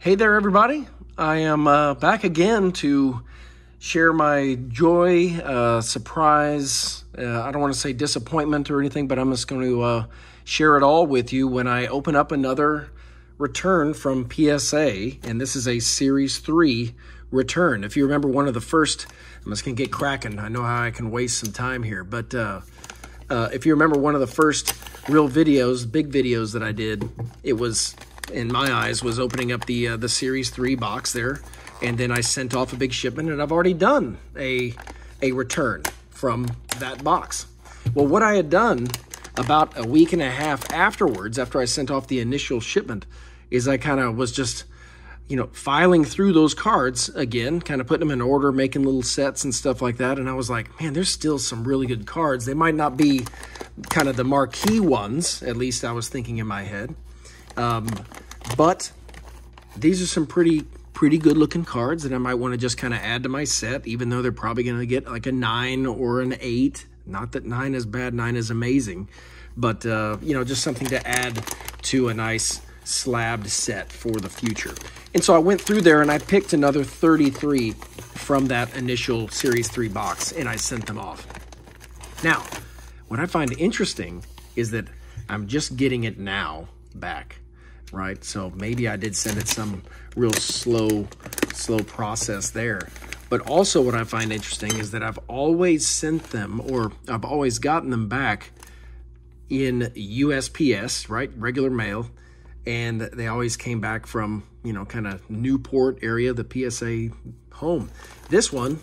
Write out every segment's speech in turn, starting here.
Hey there, everybody. I am back again to share my joy, surprise. I don't want to say disappointment or anything, but I'm just going to share it all with you when I open up another return from PSA, and this is a Series 3 return. If you remember one of the first, I'm just going to get cracking. I know how I can waste some time here, but if you remember one of the first real videos, big videos that I did, it was, in my eyes, was opening up the Series 3 box there, and then I sent off a big shipment, and I've already done a return from that box. Well, what I had done about a week and a half afterwards, after I sent off the initial shipment, is I kind of was just, filing through those cards again, kind of putting them in order, making little sets and stuff like that. And I was like, man, there's still some really good cards. They might not be kind of the marquee ones, at least I was thinking in my head. But these are some pretty good looking cards that I might want to just kind of add to my set, even though they're probably going to get like a 9 or an 8. Not that 9 is bad, 9 is amazing, but just something to add to a nice slabbed set for the future. And so I went through there and I picked another 33 from that initial Series 3 box, and I sent them off. Now, what I find interesting is that I'm just getting it now back, right? So maybe I did send it some real slow process there. But also what I find interesting is that I've always sent them, or I've always gotten them back in USPS, right? Regular mail. And they always came back from, kind of Newport area, the PSA home. This one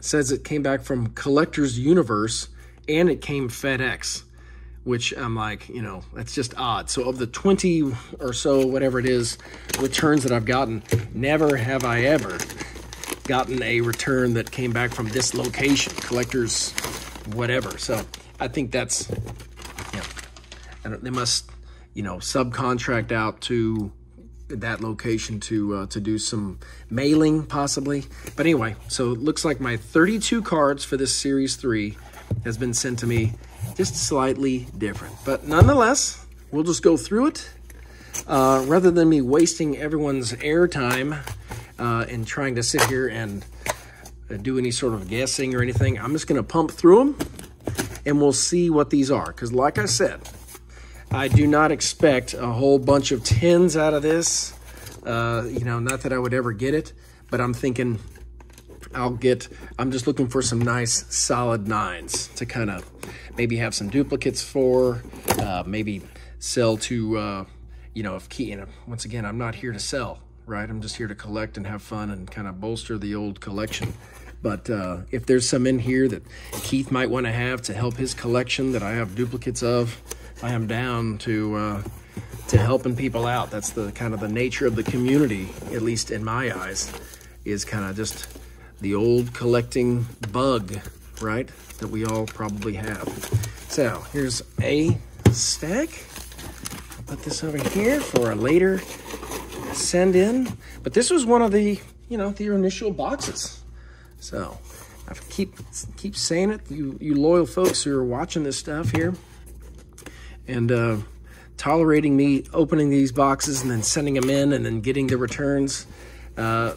says it came back from Collector's Universe, and it came FedEx, which I'm like, that's just odd. So of the 20 or so, whatever it is, returns that I've gotten, never have I ever gotten a return that came back from this location, Collector's whatever. So I think that's, they must, subcontract out to that location to do some mailing possibly. But anyway, so it looks like my 32 cards for this Series 3 has been sent to me, just slightly different. But nonetheless, we'll just go through it. Rather than me wasting everyone's airtime and trying to sit here and do any sort of guessing or anything, I'm just going to pump through them, and we'll see what these are. Because like I said, I do not expect a whole bunch of 10s out of this. Not that I would ever get it, but I'm thinking I'm just looking for some nice solid 9s to kind of maybe have some duplicates for, maybe sell to, once again, I'm not here to sell, right? I'm just here to collect and have fun and kind of bolster the old collection. But if there's some in here that Keith might want to have to help his collection that I have duplicates of, I am down to helping people out. That's the kind of the nature of the community, at least in my eyes, is kind of just the old collecting bug, right? That we all probably have. So here's a stack. I'll put this over here for a later send in. But this was one of the, the initial boxes. So I keep saying it, you loyal folks who are watching this stuff here and tolerating me opening these boxes and then sending them in and then getting the returns. I've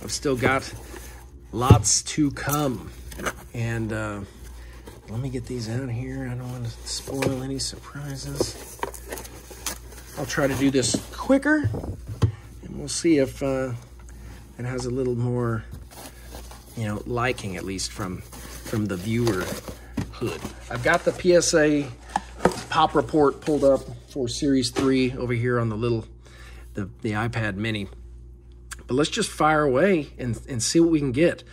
still got lots to come. And let me get these out here. I don't want to spoil any surprises. I'll try to do this quicker, and we'll see if it has a little more, liking, at least from the viewer hood. I've got the PSA Pop Report pulled up for Series 3 over here on the iPad mini. But let's just fire away and see what we can get.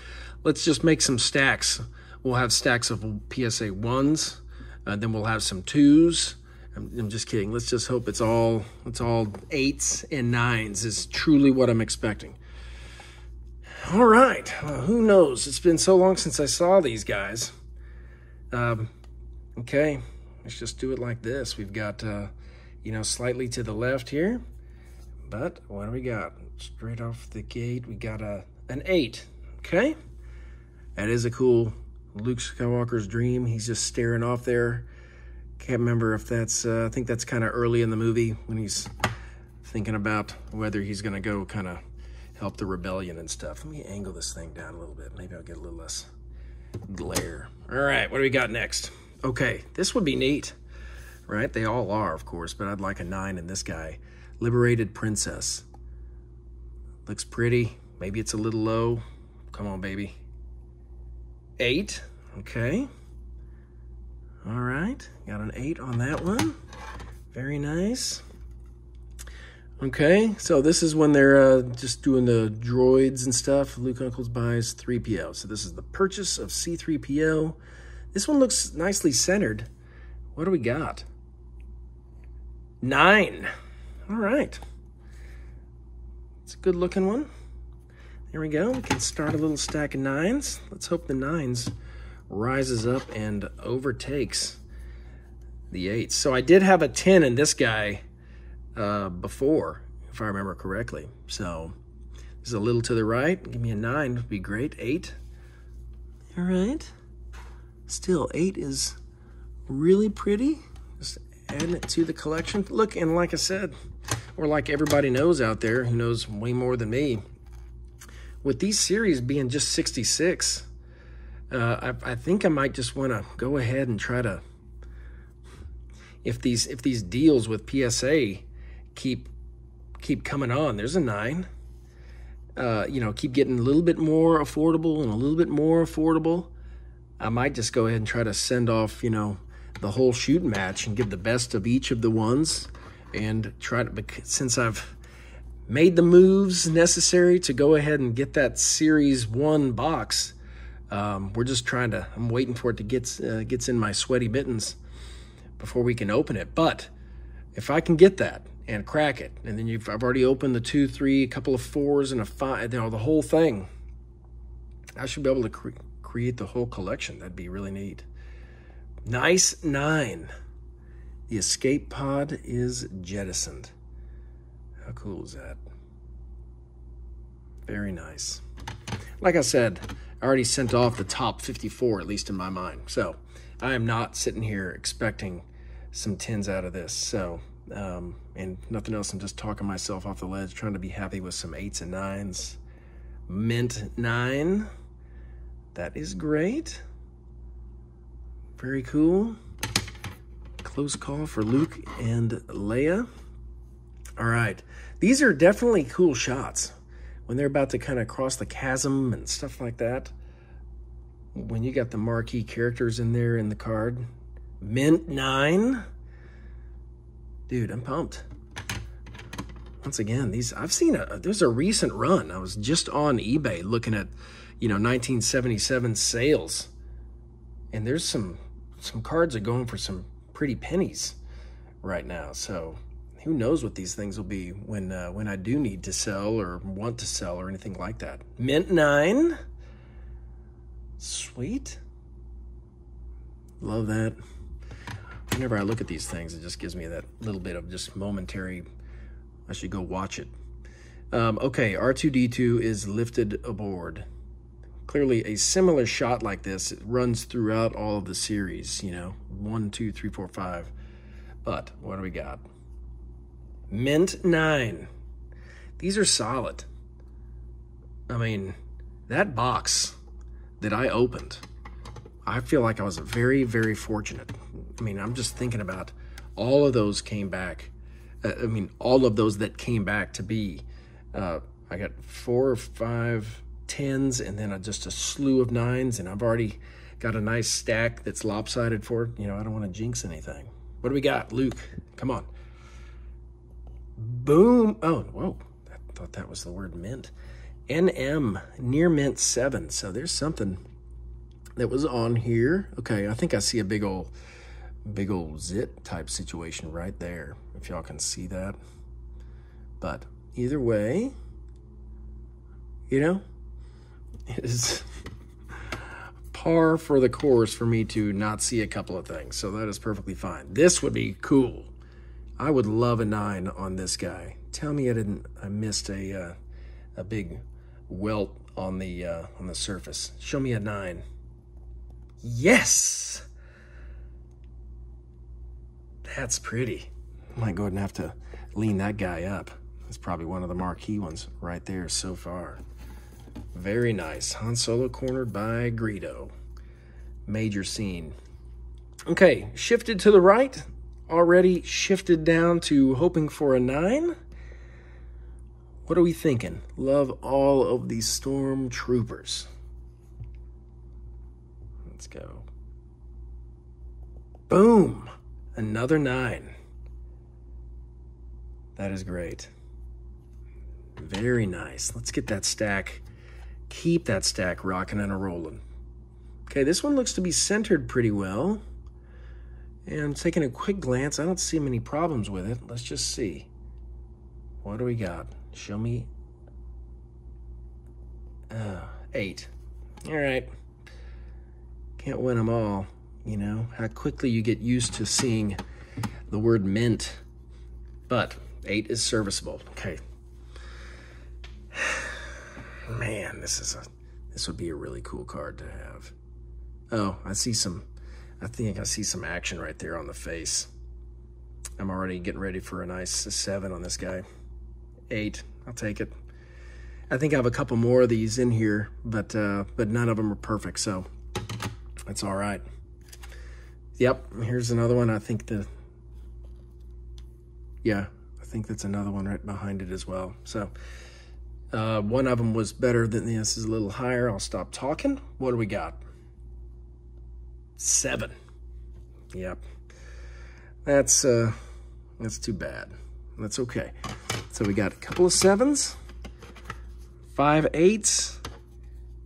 Let's just make some stacks. We'll have stacks of PSA 1s, then we'll have some 2s. I'm just kidding. Let's just hope it's all 8s and 9s is truly what I'm expecting. All right, well, who knows? It's been so long since I saw these guys. Okay, let's just do it like this. We've got, slightly to the left here. But what do we got? Straight off the gate, we got an 8. Okay, that is a cool Luke Skywalker's dream. He's just staring off there. Can't remember if that's, I think that's kind of early in the movie when he's thinking about whether he's going to go kind of help the rebellion and stuff. Let me angle this thing down a little bit. Maybe I'll get a little less glare. All right, what do we got next? Okay, this would be neat, right? They all are, of course, but I'd like a 9 in this guy. Liberated Princess. Looks pretty. Maybe it's a little low. Come on, baby. 8. Okay. All right. Got an 8 on that one. Very nice. Okay, so this is when they're just doing the droids and stuff. Luke Uncles buys 3PO. So this is the purchase of C-3PO. This one looks nicely centered. What do we got? 9. All right. It's a good looking one. There we go. We can start a little stack of 9s. Let's hope the 9s rises up and overtakes the 8s. So I did have a 10 in this guy before, if I remember correctly. So this is a little to the right. Give me a 9 would be great. 8. All right. Still, 8 is really pretty. Just adding it to the collection. Look, and like I said, or like everybody knows out there who knows way more than me, with these series being just 66, I think I might just want to go ahead and try to, if these deals with PSA keep coming on, there's a 9. You know, keep getting a little bit more affordable and a little bit more affordable. I might just go ahead and try to send off, you know, the whole shoot match and give the best of each of the ones, and try to, since I've made the moves necessary to go ahead and get that Series 1 box, we're just trying to, I'm waiting for it to gets in my sweaty mittens before we can open it. But if I can get that and crack it, and then I've already opened the 2, 3, a couple of 4s and a 5, you know, the whole thing, I should be able to create the whole collection. That'd be really neat. Nice 9. The escape pod is jettisoned. How cool is that? Very nice. Like I said, I already sent off the top 54, at least in my mind. So I am not sitting here expecting some 10s out of this. So, and nothing else, I'm just talking myself off the ledge, trying to be happy with some 8s and 9s. Mint 9. That is great. Very cool. Close call for Luke and Leia. All right. These are definitely cool shots when they're about to kind of cross the chasm and stuff like that. When you got the marquee characters in there in the card. Mint 9. Dude, I'm pumped. Once again, these, I've seen there's a recent run. I was just on eBay looking at, you know, 1977 sales. And there's some cards are going for some pretty pennies right now. So who knows what these things will be when I do need to sell or want to sell or anything like that. Mint 9. Sweet. Love that. Whenever I look at these things, it just gives me that little bit of just momentary, I should go watch it. Okay, R2-D2 is lifted aboard. Clearly a similar shot like this, it runs throughout all of the series, you know, 1, 2, 3, 4, 5. But what do we got? Mint 9. These are solid. I mean, that box that I opened, I feel like I was very, very fortunate. I mean, I'm just thinking about all of those came back. I mean, all of those that came back to be, I got 4 or 5 10s and then just a slew of 9s, and I've already got a nice stack that's lopsided for it. You know, I don't want to jinx anything. What do we got? Luke, come on. Boom. Oh, whoa. I thought that was the word mint. NM, near mint 7. So there's something that was on here. Okay, I think I see a big old zit type situation right there, if y'all can see that. But either way, you know, it is par for the course for me to not see a couple of things. So that is perfectly fine. This would be cool. I would love a 9 on this guy. Tell me I missed a big welt on the surface. Show me a 9. Yes! That's pretty. I might go ahead and have to lean that guy up. That's probably one of the marquee ones right there so far. Very nice. Han Solo cornered by Greedo. Major scene. Okay, shifted to the right. Already shifted down to hoping for a 9. What are we thinking? Love all of these stormtroopers. Let's go. Boom! Another 9. That is great. Very nice. Let's get that stack. Keep that stack rocking and a-rolling. Okay, this one looks to be centered pretty well. And taking a quick glance, I don't see many problems with it. Let's just see. What do we got? Show me. 8. All right. Can't win them all. You know, how quickly you get used to seeing the word mint. But 8 is serviceable. Okay. Man, this would be a really cool card to have. Oh, I think I see some action right there on the face. I'm already getting ready for a nice 7 on this guy. 8, I'll take it. I think I have a couple more of these in here, but none of them are perfect, so that's all right. Yep, here's another one. I think that's another one right behind it as well. So one of them was better than this. Is a little higher. I'll stop talking. What do we got? 7. Yep. That's too bad. That's okay. So we got a couple of 7s, 5 8s,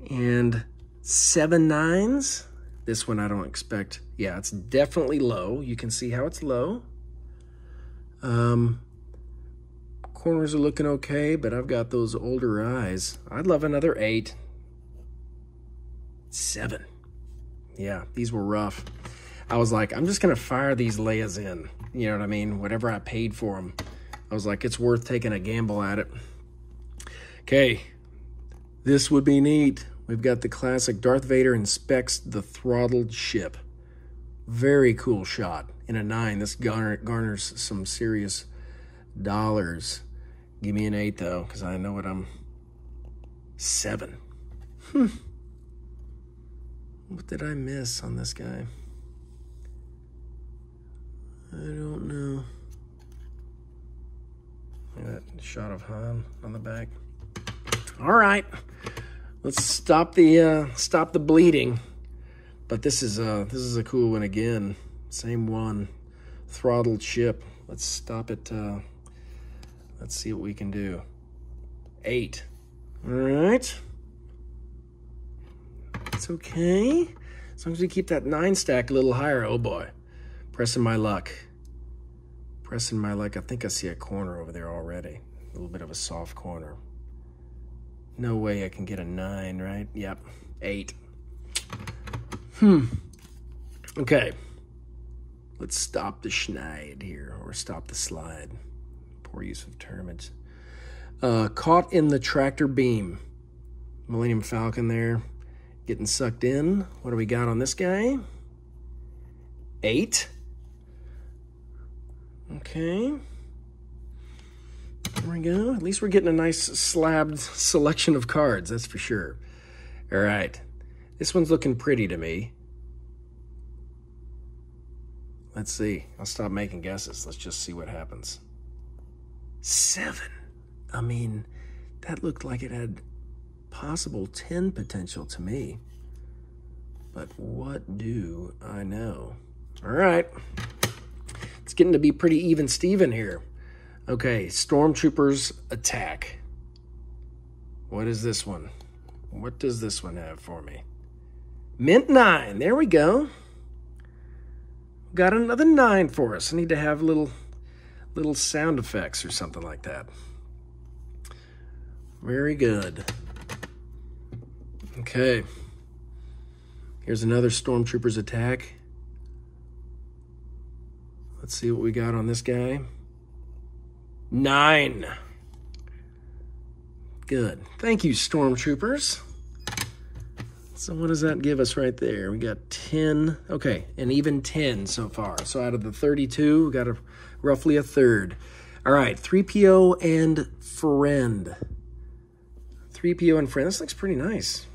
and 7 9s. This one I don't expect. Yeah, it's definitely low. You can see how it's low. Corners are looking okay, but I've got those older eyes. I'd love another 8. 7. Yeah, these were rough. I was like, I'm just going to fire these Leias in. You know what I mean? Whatever I paid for them. I was like, it's worth taking a gamble at it. Okay, this would be neat. We've got the classic Darth Vader inspects the throttled ship. Very cool shot. In a 9, this garners some serious dollars. Give me an 8, though, because I know what I'm... 7. What did I miss on this guy? I don't know. That shot of Han on the back. All right, let's stop the bleeding. But this is a cool one again. Same one, throttled ship. Let's stop it. Let's see what we can do. 8. All right. It's okay. As long as we keep that 9 stack a little higher. Oh boy. Pressing my luck. Pressing my luck. I think I see a corner over there already. A little bit of a soft corner. No way I can get a 9, right? Yep. 8. Okay. Let's stop the schneid here, or stop the slide. Poor use of terms. Caught in the tractor beam. Millennium Falcon there. Getting sucked in. What do we got on this guy? 8. Okay. There we go. At least we're getting a nice slabbed selection of cards, that's for sure. All right. This one's looking pretty to me. Let's see. I'll stop making guesses. Let's just see what happens. 7. I mean, that looked like it had possible 10 potential to me. But what do I know? All right. It's getting to be pretty even Steven here. Okay, Stormtroopers attack. What is this one? What does this one have for me? Mint 9. There we go. Got another 9 for us. I need to have little sound effects or something like that. Very good. Okay. Here's another Stormtroopers attack. Let's see what we got on this guy. 9. Good. Thank you, Stormtroopers. So what does that give us right there? We got 10. Okay, an even 10 so far. So out of the 32, we got roughly a third. All right, 3PO and Friend. 3PO and Friend. This looks pretty nice.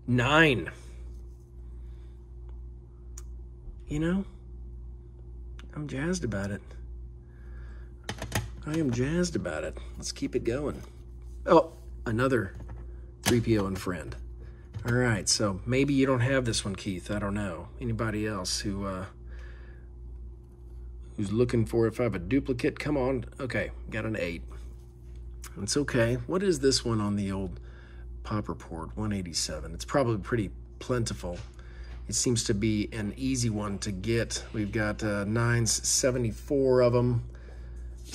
9. You know, I'm jazzed about it. I am jazzed about it. Let's keep it going. Oh, another 3PO and Friend. All right, so maybe you don't have this one, Keith. I don't know. Anybody else who's looking for if I have a duplicate? Come on. Okay, got an 8. It's okay. What is this one on the old pop report? 187. It's probably pretty plentiful. It seems to be an easy one to get. We've got 9s, 74 of them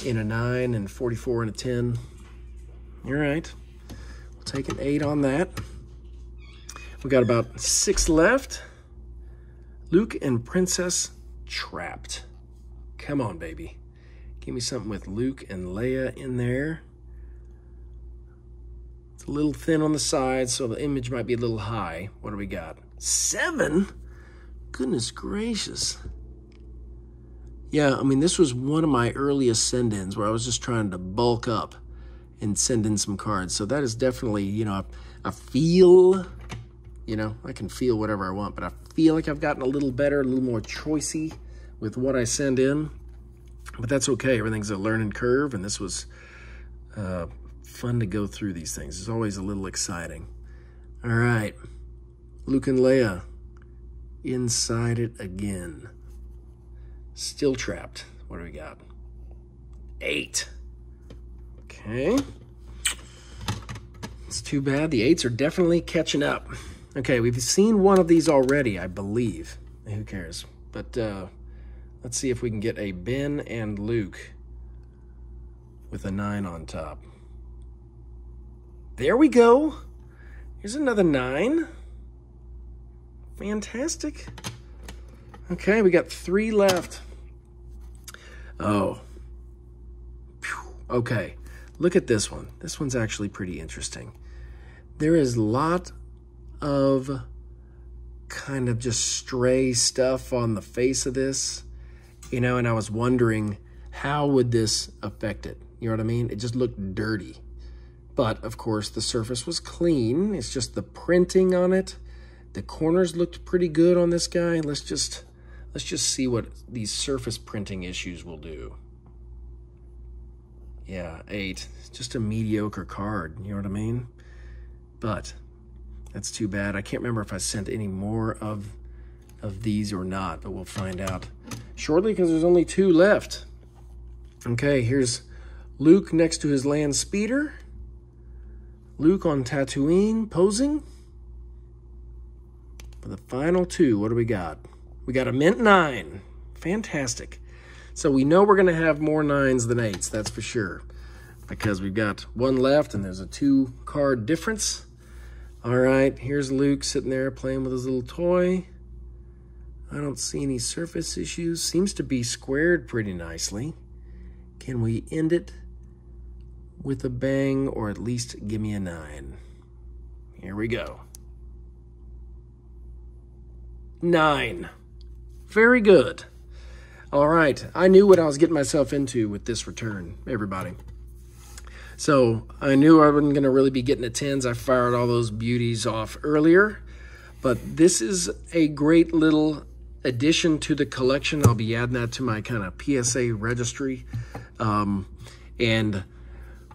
in a 9 and 44 in a 10. All right. We'll take an 8 on that. We got about 6 left. Luke and Princess Trapped. Come on, baby. Give me something with Luke and Leia in there. It's a little thin on the side, so the image might be a little high. What do we got? 7? Goodness gracious. Yeah, I mean, this was one of my earliest send-ins where I was just trying to bulk up and send in some cards. So that is definitely, you know, I feel, you know, I can feel whatever I want, but I feel like I've gotten a little better, a little more choicey with what I send in. But that's okay. Everything's a learning curve, and this was fun to go through these things. It's always a little exciting. All right. Luke and Leia, inside it again. Still trapped. What do we got? 8. Okay. It's too bad. The 8s are definitely catching up. Okay, we've seen one of these already, I believe. Who cares? But let's see if we can get a Ben and Luke with a 9 on top. There we go. Here's another 9. Fantastic. Okay, we got 3 left. Oh. Phew. Okay, look at this one. This one's actually pretty interesting. There is a lot of kind of just stray stuff on the face of this, you know, and I was wondering how would this affect it? You know what I mean? It just looked dirty. But, of course, the surface was clean. It's just the printing on it. The corners looked pretty good on this guy. Let's just see what these surface printing issues will do. Yeah, 8. Just a mediocre card, you know what I mean? But that's too bad. I can't remember if I sent any more of these or not, but we'll find out shortly because there's only 2 left. Okay, here's Luke next to his land speeder. Luke on Tatooine posing. For the final 2, what do we got? We got a mint 9. Fantastic. So we know we're going to have more 9s than 8s, that's for sure. Because we've got 1 left and there's a 2 card difference. All right, here's Luke sitting there playing with his little toy. I don't see any surface issues. Seems to be squared pretty nicely. Can we end it with a bang or at least give me a 9? Here we go. 9. Very good. All right. I knew what I was getting myself into with this return, everybody. So I knew I wasn't going to really be getting the 10s. I fired all those beauties off earlier. But this is a great little addition to the collection. I'll be adding that to my kind of PSA registry. And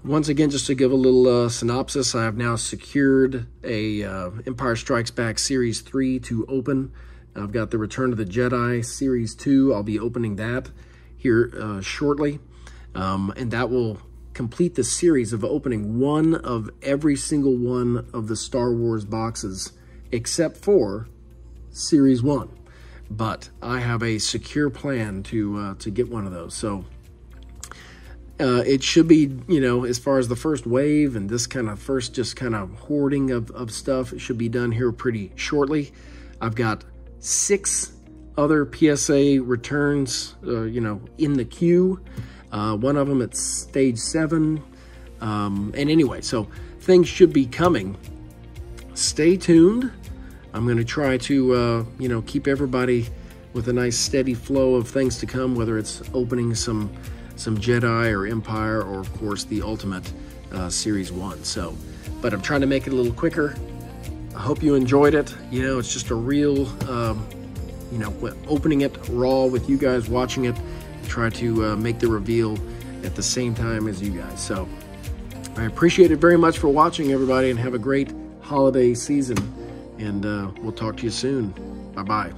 once again, just to give a little synopsis, I have now secured a Empire Strikes Back Series 3 to open. I've got the Return of the Jedi Series 2. I'll be opening that here shortly. And that will complete the series of opening one of every single one of the Star Wars boxes except for Series 1. But I have a secure plan to get one of those. So it should be, you know, as far as the first wave and this kind of first just kind of hoarding of stuff, it should be done here pretty shortly. I've got 6 other PSA returns, you know, in the queue. One of them at stage 7. And anyway, so things should be coming. Stay tuned. I'm going to try to, you know, keep everybody with a nice steady flow of things to come, whether it's opening some Jedi or Empire, or of course the Ultimate Series 1. So, but I'm trying to make it a little quicker. I hope you enjoyed it. You know, it's just a real, you know, opening it raw with you guys watching it. Try to make the reveal at the same time as you guys. So I appreciate it very much for watching, everybody, and have a great holiday season. And we'll talk to you soon. Bye-bye.